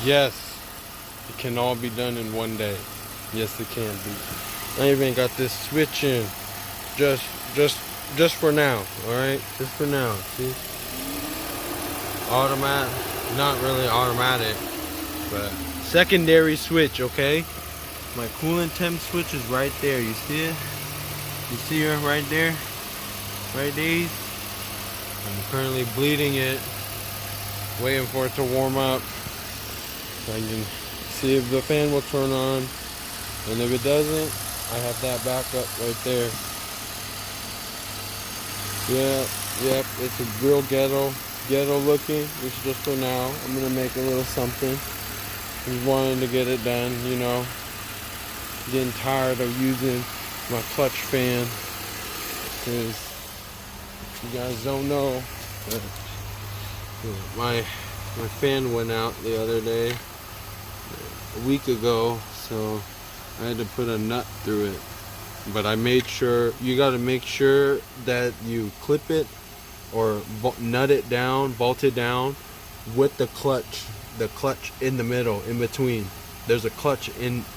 Yes, it can all be done in one day. Yes, it can be. I even got this switch in, just, just, just for now. All right, just for now. See, automatic, not really automatic, but secondary switch. Okay, my coolant temp switch is right there. You see it? You see her right there? Right, these? I'm currently bleeding it, waiting for it to warm up so I can see if the fan will turn on. And if it doesn't, I have that backup right there. Yeah, yep, it's a real ghetto looking. It's just for now. I'm gonna make a little something. Just wanting to get it done, you know. Getting tired of using my clutch fan, because you guys don't know, but my fan went out the other day, a week ago, so I had to put a nut through it. But I made sure, you got to make sure that you clip it or nut it down, bolt it down with the clutch in the middle, in between. There's a clutch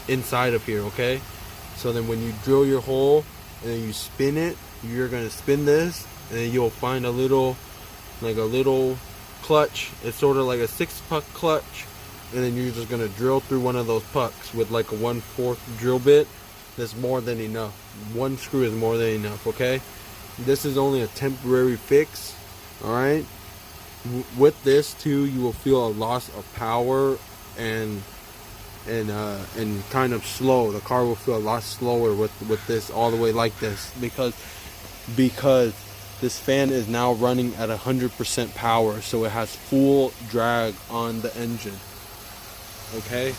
inside of here, okay? So then when you drill your hole and then you spin it, you're gonna spin this, and then you'll find a little clutch. It's sort of like a 6-puck clutch, and then you're just gonna drill through one of those pucks with like a 1/4 drill bit. That's more than enough. One screw is more than enough, okay? This is only a temporary fix, all right? With this too, you will feel a loss of power and kind of slow. The car will feel a lot slower with this all the way like this, because this fan is now running at 100% power, so it has full drag on the engine. Okay.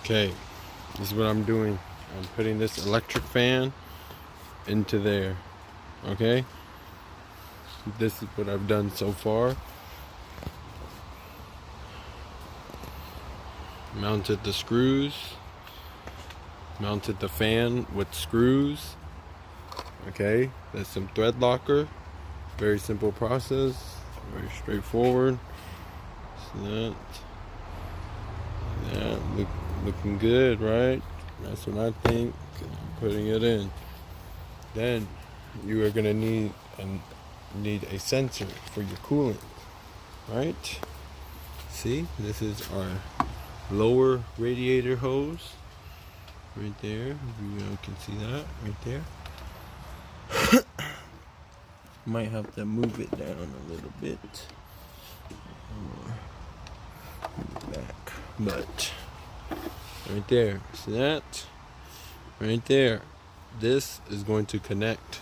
Okay, this is what I'm doing. I'm putting this electric fan into there. Okay, this is what I've done so far. Mounted the screws, mounted the fan with screws. Okay, that's some thread locker. Very simple process, very straightforward. So looking good, right? That's what I think. I'm putting it in. Then you are gonna need a sensor for your coolant, right? See, this is our lower radiator hose right there. You can see that right there. Might have to move it down a little bit, move it back, but right there. See that? Right there. This is going to connect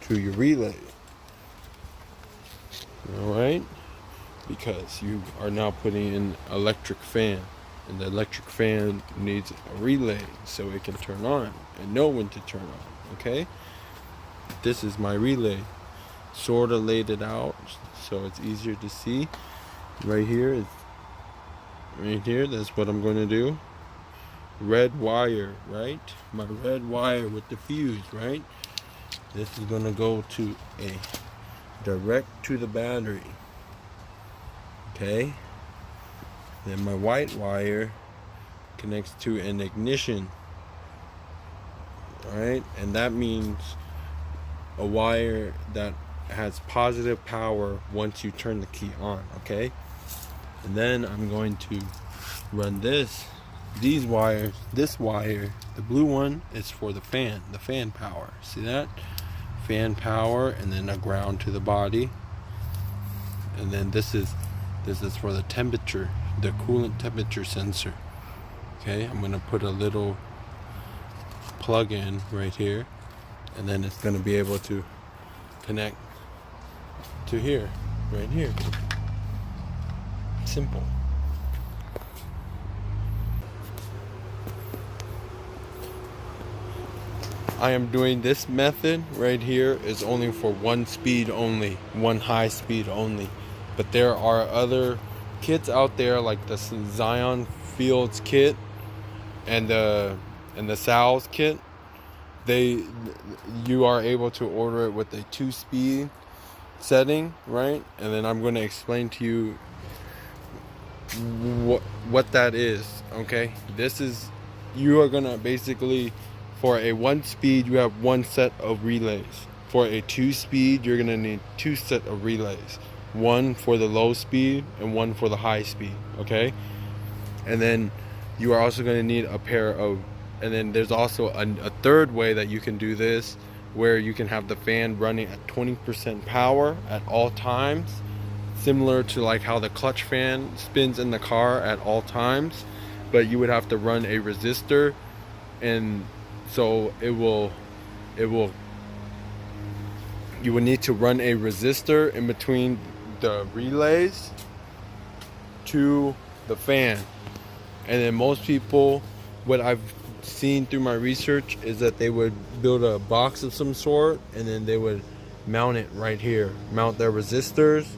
to your relay. Alright? Because you are now putting in electric fan. And the electric fan needs a relay so it can turn on and know when to turn on. Okay? This is my relay. Sort of laid it out so it's easier to see. Right here, that's what I'm going to do. Red wire, right? My red wire with the fuse, right? This is going to go to a direct to the battery. Okay? Then my white wire connects to an ignition. Alright? And that means a wire that has positive power once you turn the key on. Okay? And then I'm going to run this these wires, this wire, the blue one is for the fan power. See that? Fan power, and then a ground to the body. And then this is for the temperature, the coolant temperature sensor. Okay, I'm gonna put a little plug in right here, and then it's gonna be able to connect to here, right here. Simple. I am doing this method right here is only for one speed only, one high speed only. But there are other kits out there like the Zion Fields kit and the Sal's kit. You are able to order it with a 2-speed setting, right? And then I'm going to explain to you what that is. Okay, you are going to basically, for a 1-speed, you have 1 set of relays. For a 2-speed, you're going to need 2 set of relays. 1 for the low speed and 1 for the high speed, okay? And then you are also going to need a pair of, and then there's also a third way that you can do this, where you can have the fan running at 20% power at all times, similar to like how the clutch fan spins in the car at all times, but you would have to run a resistor, and so you would need to run a resistor in between the relays to the fan. And then most people, what I've seen through my research, is that they would build a box of some sort, and then they would mount it right here, mount their resistors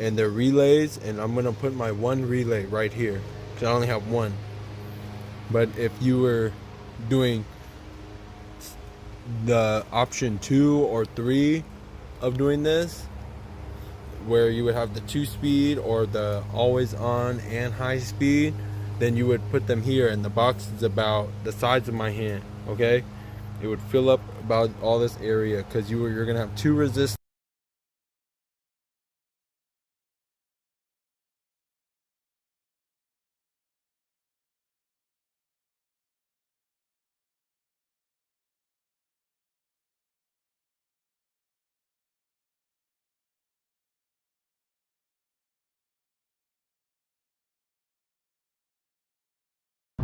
and their relays. And I'm gonna put my 1 relay right here because I only have 1. But if you were doing the option 2 or 3 of doing this, where you would have the 2-speed or the always on and high speed, then you would put them here, and the box is about the size of my hand. Okay, it would fill up about all this area because you're gonna have 2 resistors.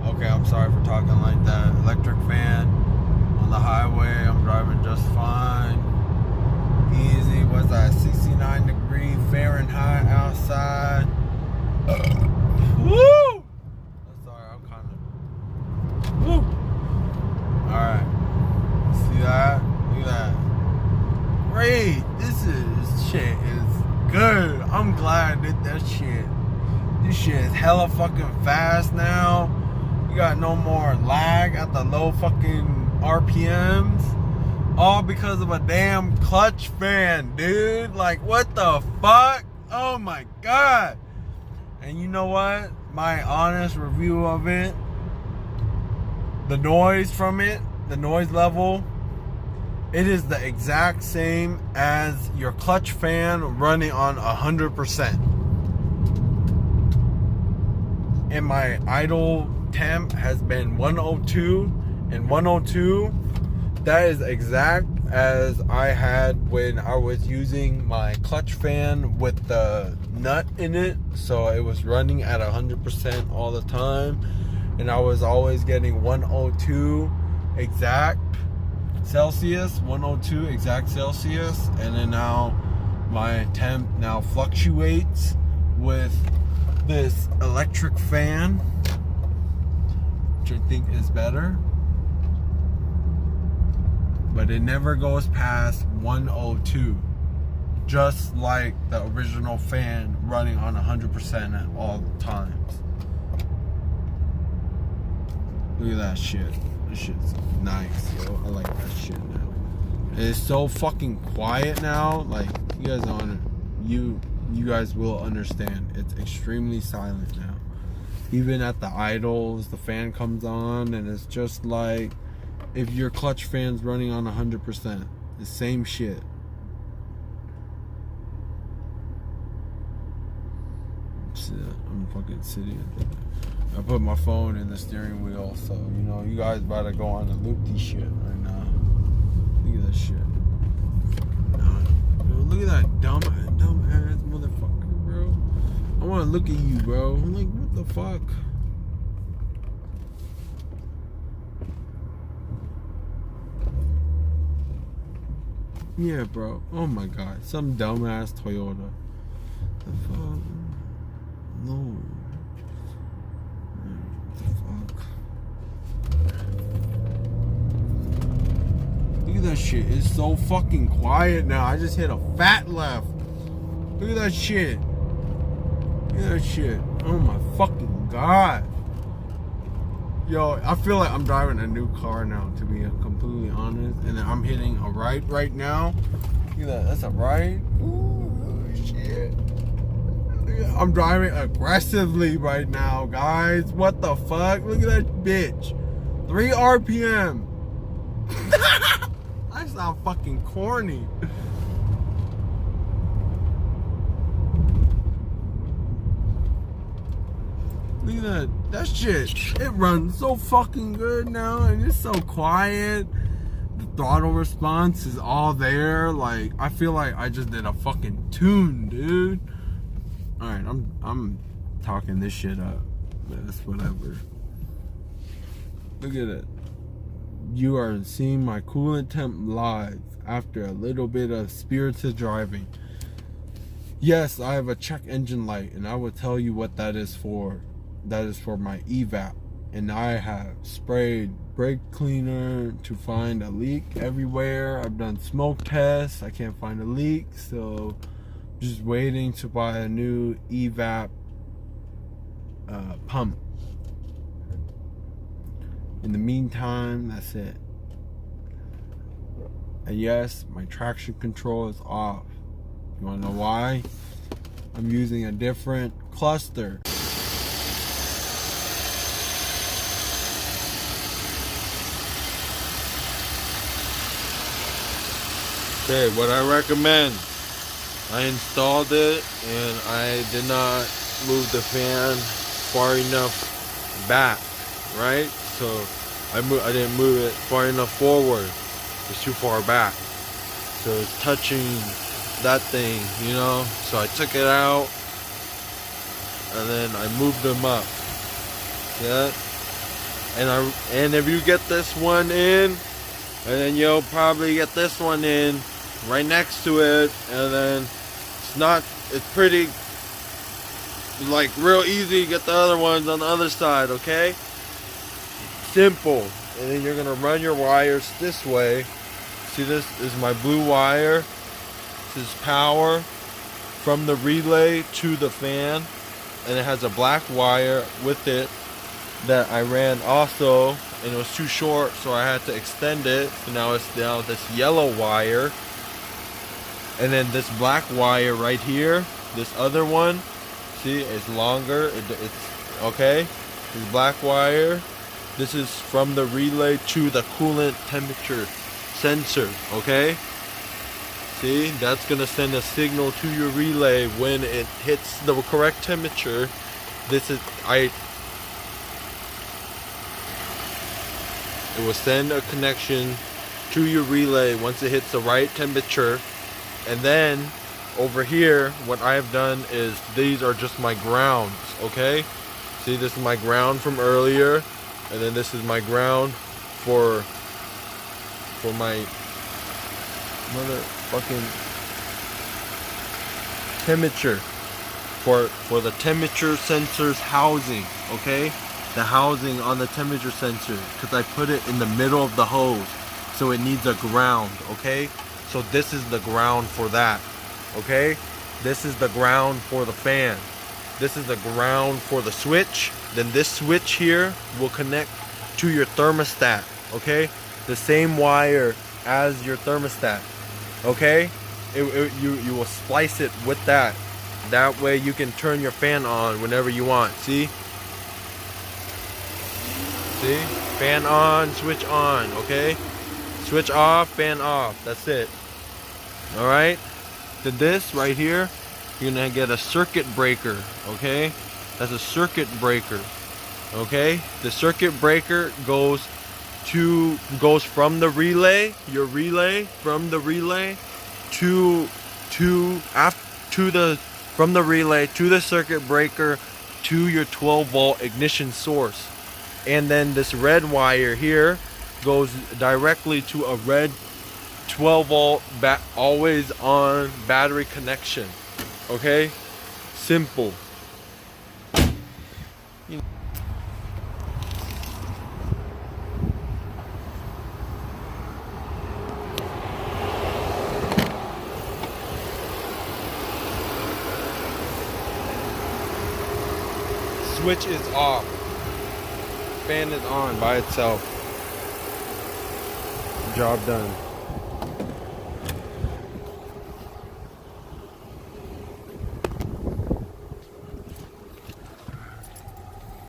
Okay, I'm sorry for talking like that. Electric fan on the highway. I'm driving just fine. Easy. What's that? 69 degree Fahrenheit outside. Woo! Sorry, I'm kind of. Woo! Alright. See that? Look at that. Great. This shit is good. I'm glad I did that shit. This shit is hella fucking fast now. You got no more lag at the low fucking RPMs. All because of a damn clutch fan, dude. Like, what the fuck? Oh my god. And you know what? My honest review of it, the noise from it, the noise level, it is the exact same as your clutch fan running on 100%. And my idle temp has been 102, and 102, that is exact as I had when I was using my clutch fan with the nut in it. So it was running at 100% all the time, and I was always getting 102 exact Celsius, 102 exact Celsius. And then now my temp now fluctuates with this electric fan, I think is better, but it never goes past 102, just like the original fan running on 100% at all times. Look at that shit. This shit's nice, yo. I like that shit now. It's so fucking quiet now. Like, you guys don't, you guys will understand. It's extremely silent now. Even at the idles, the fan comes on, and it's just like if your clutch fan's running on 100%. The same shit. I'm fucking sitting. I put my phone in the steering wheel, so you know you guys about to go on a loopy shit right now. Look at this shit. Look at that dumb ass motherfucker, bro. I want to look at you, bro. I'm like, what the fuck? Yeah, bro. Oh my god, some dumbass Toyota. The fuck? No. Look at that shit. It's so fucking quiet now. I just hit a fat left. Look at that shit. Look at that shit. Oh my fucking god. Yo, I feel like I'm driving a new car now, to be completely honest. And then I'm hitting a right now. Look at that. That's a right. Ooh, shit. I'm driving aggressively right now, guys. What the fuck? Look at that bitch. 3 RPM. I sound fucking corny. Look at that. That shit. It runs so fucking good now, and it's so quiet. The throttle response is all there. Like, I feel like I just did a fucking tune, dude. Alright, I'm talking this shit up. But it's whatever. Look at it. You are seeing my coolant temp live after a little bit of spirited driving. Yes, I have a check engine light, and I will tell you what that is for. That is for my evap. And I have sprayed brake cleaner to find a leak everywhere. I've done smoke tests. I can't find a leak, so just waiting to buy a new evap pump. In the meantime, that's it. And yes, my traction control is off. You wanna know why? I'm using a different cluster. Okay, what I recommend. I installed it and I did not move the fan far enough back, right? So I didn't move it far enough forward. It's too far back. So it's touching that thing, you know? So I took it out and then I moved them up. Yeah. And if you get this one in, and then you'll probably get this one in right next to it, and then it's pretty like real easy to get the other ones on the other side, okay? Simple. And then you're gonna run your wires this way. See, this is my blue wire. This is power from the relay to the fan, and it has a black wire with it that I ran also, and it was too short, so I had to extend it. So now it's down this yellow wire, and then this black wire right here, this other one, see, it's longer. It's okay. This black wire, this is from the relay to the coolant temperature sensor, okay? See, that's gonna send a signal to your relay when it hits the correct temperature. It will send a connection to your relay once it hits the right temperature. And then over here, what I have done is these are just my grounds, okay? See, this is my ground from earlier, and then this is my ground for my motherfucking temperature, for the temperature sensor's housing, okay? The housing on the temperature sensor, because I put it in the middle of the hose, so it needs a ground, okay? So this is the ground for that, okay? This is the ground for the fan. This is the ground for the switch. Then this switch here will connect to your thermostat, okay? The same wire as your thermostat, okay? You will splice it with that. That way you can turn your fan on whenever you want, see? See? Fan on, switch on, okay? Switch off, fan off, that's it. Alright? Then this right here, you're gonna get a circuit breaker, okay? That's a circuit breaker. Okay, the circuit breaker goes from the relay, your relay, from the relay to from the relay to the circuit breaker to your 12-volt ignition source. And then this red wire here goes directly to a red 12-volt always on battery connection. Okay, simple. Switch is off. Fan is on by itself. Job done.